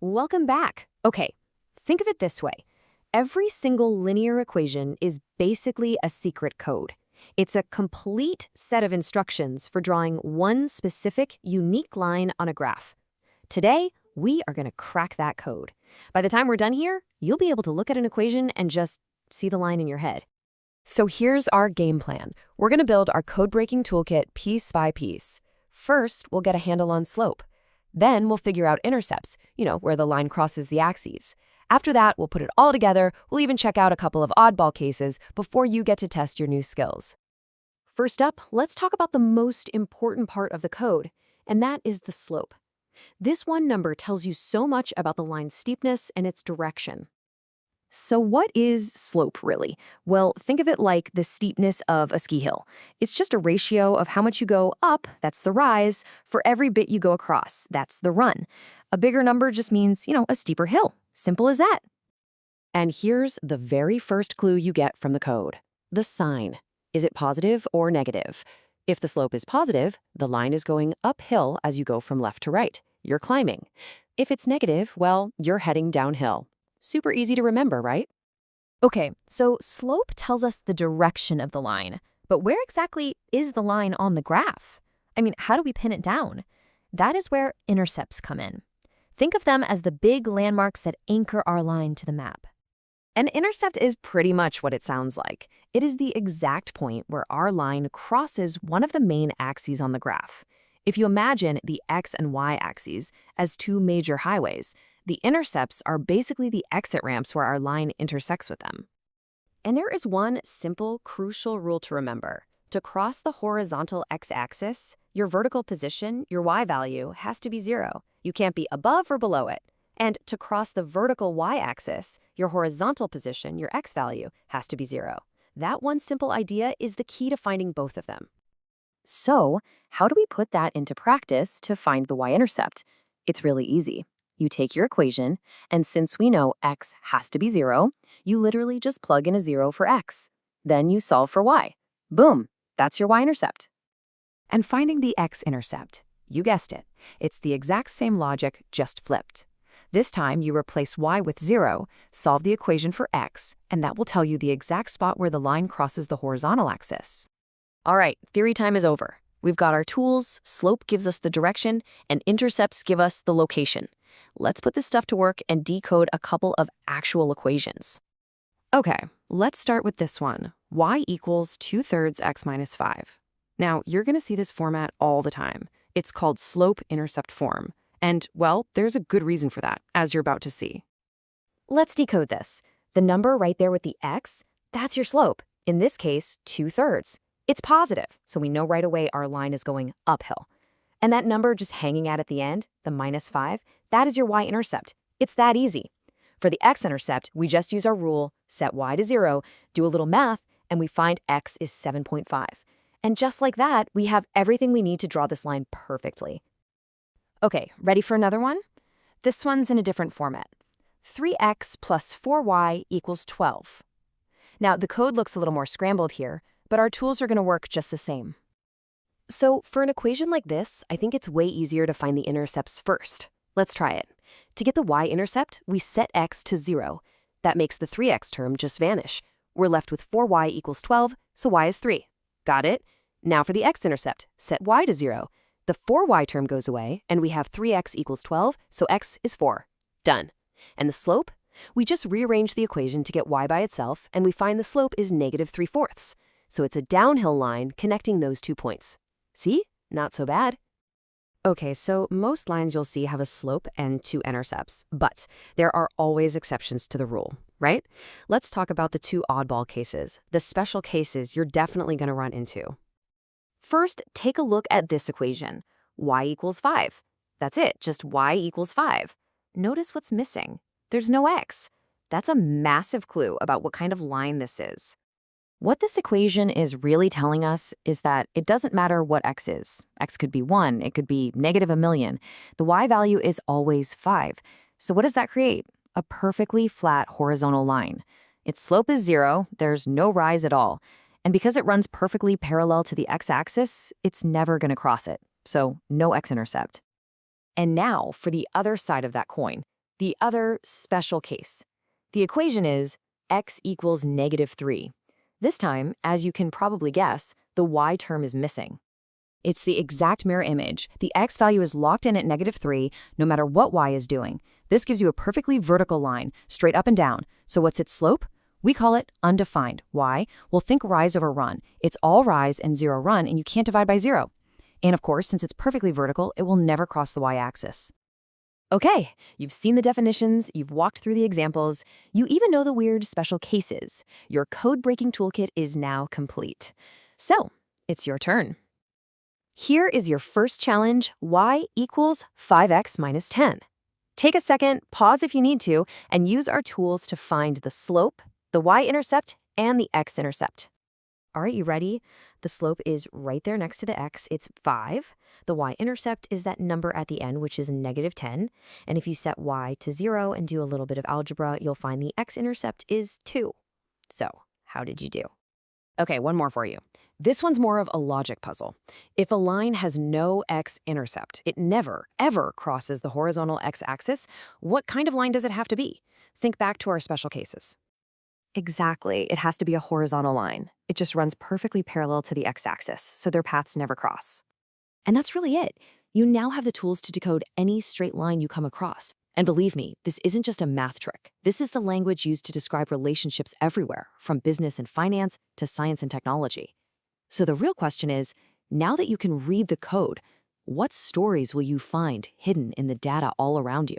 Welcome back. Okay, think of it this way. Every single linear equation is basically a secret code. It's a complete set of instructions for drawing one specific, unique line on a graph. Today, we are going to crack that code. By the time we're done here, you'll be able to look at an equation and just see the line in your head. So here's our game plan. We're going to build our code-breaking toolkit piece by piece. First, we'll get a handle on slope. Then we'll figure out intercepts, where the line crosses the axes. After that, we'll put it all together. We'll even check out a couple of oddball cases before you get to test your new skills. First up, let's talk about the most important part of the code, and that is the slope. This one number tells you so much about the line's steepness and its direction. So what is slope, really? Well, think of it like the steepness of a ski hill. It's just a ratio of how much you go up, that's the rise, for every bit you go across, that's the run. A bigger number just means, a steeper hill. Simple as that. And here's the very first clue you get from the code. The sign. Is it positive or negative? If the slope is positive, the line is going uphill as you go from left to right. You're climbing. If it's negative, well, you're heading downhill. Super easy to remember, right? Okay, so slope tells us the direction of the line. But where exactly is the line on the graph? How do we pin it down? That is where intercepts come in. Think of them as the big landmarks that anchor our line to the map. An intercept is pretty much what it sounds like. It is the exact point where our line crosses one of the main axes on the graph. If you imagine the x and y axes as two major highways, the intercepts are basically the exit ramps where our line intersects with them. And there is one simple, crucial rule to remember. To cross the horizontal x-axis, your vertical position, your y value, has to be 0. You can't be above or below it. And to cross the vertical y-axis, your horizontal position, your x value, has to be 0. That one simple idea is the key to finding both of them. So, how do we put that into practice to find the y-intercept? It's really easy. You take your equation, and since we know x has to be 0, you literally just plug in a 0 for x. Then you solve for y. Boom, that's your y-intercept. And finding the x-intercept, you guessed it, it's the exact same logic, just flipped. This time you replace y with 0, solve the equation for x, and that will tell you the exact spot where the line crosses the horizontal axis. All right, theory time is over. We've got our tools, slope gives us the direction, and intercepts give us the location. Let's put this stuff to work and decode a couple of actual equations. Okay, let's start with this one. Y equals 2/3 x minus 5. Now, you're going to see this format all the time. It's called slope-intercept form. And, well, there's a good reason for that, as you're about to see. Let's decode this. The number right there with the x, that's your slope. In this case, 2/3. It's positive, so we know right away our line is going uphill. And that number just hanging out at the end, the minus 5, that is your y-intercept. It's that easy. For the x-intercept, we just use our rule, set y to 0, do a little math, and we find x is 7.5. And just like that, we have everything we need to draw this line perfectly. Okay, ready for another one? This one's in a different format. 3x plus 4y equals 12. Now, the code looks a little more scrambled here, but our tools are going to work just the same. So for an equation like this, I think it's way easier to find the intercepts first. Let's try it. To get the y-intercept, we set x to 0. That makes the 3x term just vanish. We're left with 4y equals 12, so y is 3. Got it? Now for the x-intercept, set y to 0. The 4y term goes away, and we have 3x equals 12, so x is 4. Done. And the slope? We just rearrange the equation to get y by itself, and we find the slope is negative 3/4. So it's a downhill line connecting those 2 points. See? Not so bad. Okay, so most lines you'll see have a slope and 2 intercepts, but there are always exceptions to the rule, right? Let's talk about the 2 oddball cases, the special cases you're definitely going to run into. First, take a look at this equation, y equals 5. That's it, just y equals 5. Notice what's missing. There's no x. That's a massive clue about what kind of line this is. What this equation is really telling us is that it doesn't matter what x is. X could be 1, it could be negative a million. The y value is always 5. So what does that create? A perfectly flat horizontal line. Its slope is 0, there's no rise at all. And because it runs perfectly parallel to the x-axis, it's never going to cross it. So no x-intercept. And now for the other side of that coin. the other special case. The equation is x equals -3. This time, as you can probably guess, the y term is missing. It's the exact mirror image. The x value is locked in at -3, no matter what y is doing. This gives you a perfectly vertical line, straight up and down. So what's its slope? We call it undefined. Why? Well, think rise over run. It's all rise and 0 run, and you can't divide by 0. And of course, since it's perfectly vertical, it will never cross the y-axis. Okay, you've seen the definitions, you've walked through the examples, you even know the weird special cases. Your code-breaking toolkit is now complete. So, it's your turn. Here is your first challenge, y equals 5x minus 10. Take a second, pause if you need to, and use our tools to find the slope, the y-intercept, and the x-intercept. All right, you ready? The slope is right there next to the x, it's 5. The y-intercept is that number at the end, which is -10. And if you set y to 0 and do a little bit of algebra, you'll find the x-intercept is 2. So, how did you do? Okay, one more for you. This one's more of a logic puzzle. If a line has no x-intercept, it never, ever crosses the horizontal x-axis, what kind of line does it have to be? Think back to our special cases. Exactly, it has to be a horizontal line. It just runs perfectly parallel to the x-axis, so their paths never cross. And that's really it. You now have the tools to decode any straight line you come across. And believe me, this isn't just a math trick. This is the language used to describe relationships everywhere, from business and finance to science and technology. So the real question is, now that you can read the code, what stories will you find hidden in the data all around you?